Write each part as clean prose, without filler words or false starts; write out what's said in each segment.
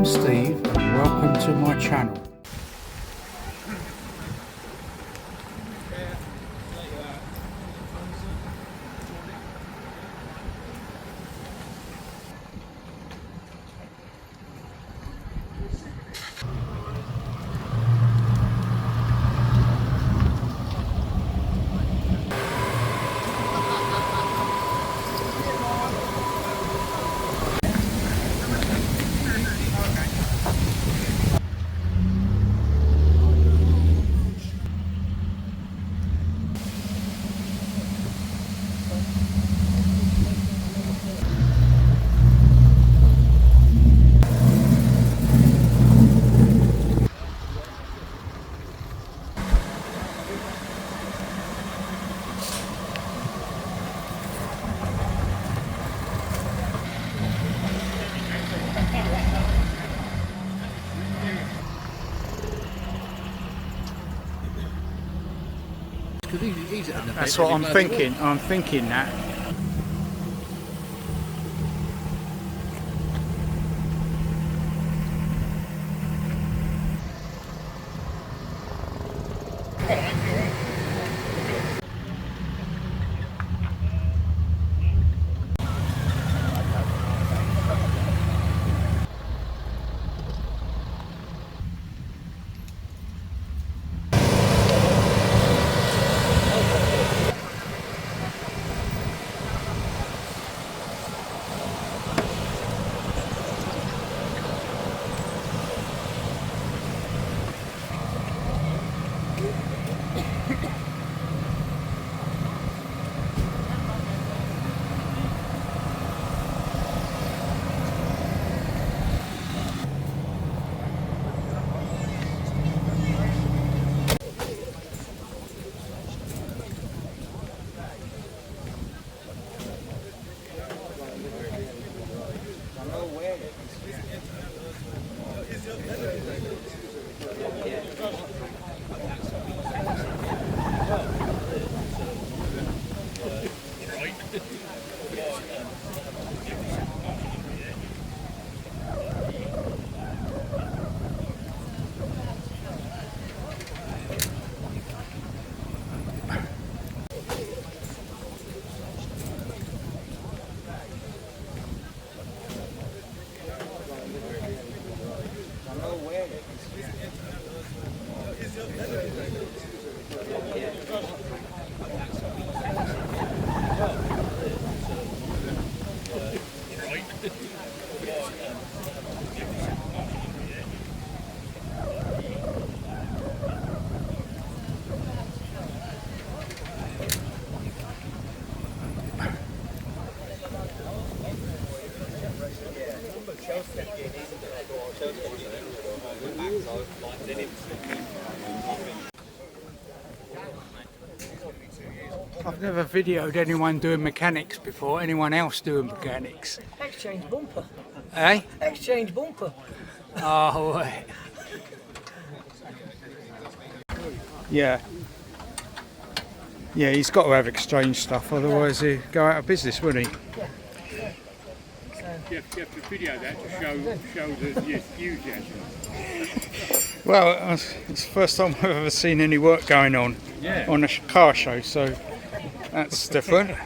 Steve and welcome to my channel. That's what I'm thinking. I'm thinking that. I've never videoed anyone doing mechanics before, anyone else doing mechanics. Exchange bumper. Eh? Exchange bumper. Oh, right. Yeah. Yeah, he's got to have exchange stuff, otherwise he'd go out of business, wouldn't he? You have to video that to show the enthusiasm. Well, it's the first time I've ever seen any work going on on a car show, so that's different.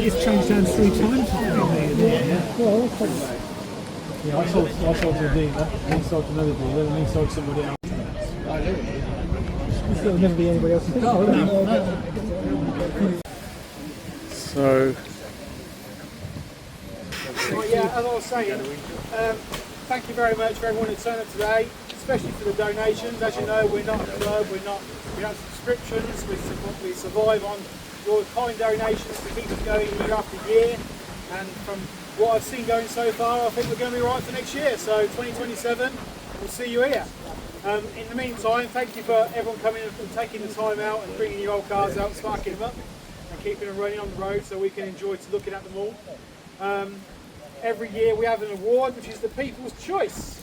It's changed hands 3 times. Yeah, I sold to a dealer, then he sold to another dealer, then he sold to somebody else. There'll never be anybody else's car, will there? So, Well, yeah, as I was saying, thank you very much for everyone who turned up today, especially for the donations. As you know, we're not a club, we have subscriptions, we survive on your kind donations to keep us going year after year. And from what I've seen going so far, I think we're going to be right for next year. So 2027, we'll see you here. In the meantime, thank you for everyone coming and taking the time out and bringing your old cars out, sparking them up and keeping them running on the road so we can enjoy looking at them all. Every year we have an award, which is the People's Choice.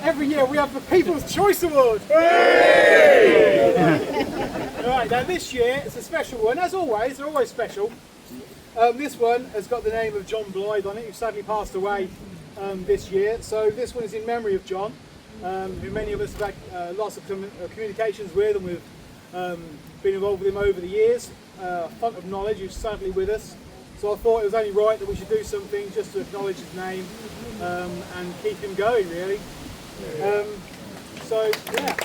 Every year we have the People's Choice Award. Right, now this year it's a special one. As always, they're always special. This one has got the name of John Blythe on it, who sadly passed away this year. So this one is in memory of John, who many of us have had lots of communications with, and we've been involved with him over the years. Font of knowledge, who's sadly with us. So I thought it was only right that we should do something just to acknowledge his name and keep him going, really. So, yeah.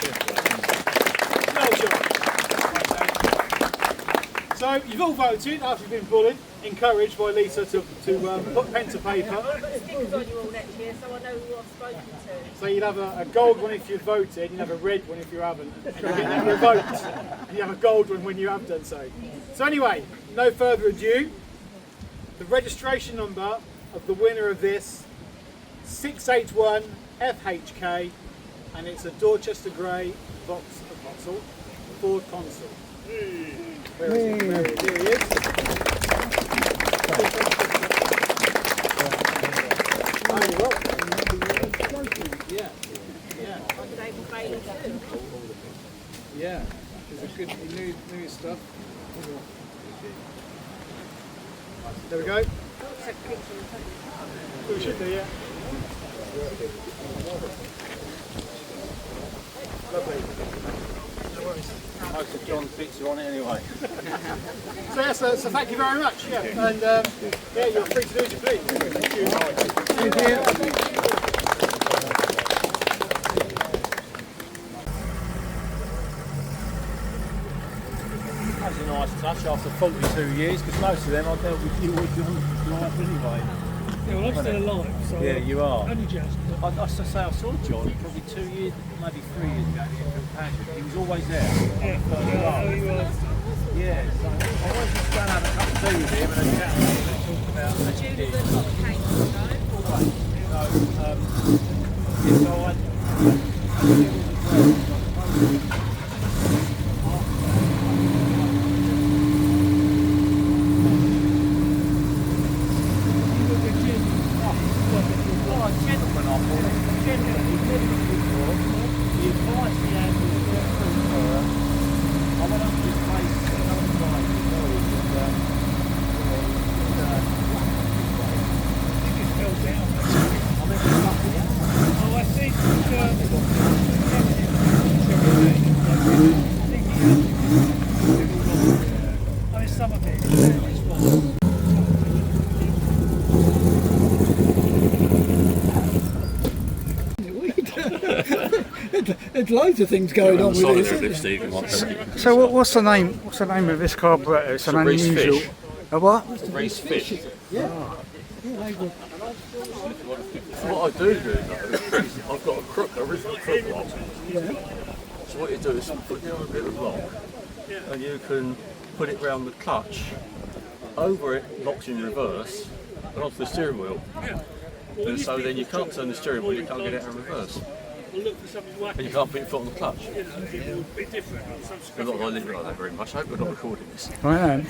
Well, John. So, you've all voted after you've been bullied, encouraged by Lisa to put pen to paper. I'll put stickers on you all next year so I know who I've spoken to. So you'd have a gold one if you voted, you'd have a red one if you haven't. And you get your vote, and you have a gold one when you have done so. So anyway, no further ado. The registration number of the winner of this, 681 FHK, and it's a Dorchester Grey Vauxhall Ford Consul. Where is he? Here he is. Yeah. Yeah. It's a good new stuff. There we go. We should do, yeah. Lovely. No worries. Most of John's bits are on it anyway. So yes, so thank you very much. Yeah, and yeah, you're free to do as you please. Thank you. Thank you. That's a nice touch after 42 years, because most of them I dealt with you all your life anyway. Yeah, well, I'm still alive, so yeah, you are. Only just. I say I saw John probably 2 years, maybe 3 years ago in Passion. He was always there. Yeah, he was. Yeah, so I always just go and have a cup of tea with him and a chat with him and talk about what he did. Always. loads of things going on with this. So what's the name? What's the name of this carburettor? It's an unusual. A what? Race fish. Yeah. What I do though, I've got a original crook lock. So what you do is put down a bit of lock, and you can put it round the clutch. Over it locks in reverse, and onto the steering wheel. And so then you can't turn the steering wheel, you can't get it out of reverse. And you can't put your foot on the clutch. Not that I live like that very much. I hope we're not recording this. I am.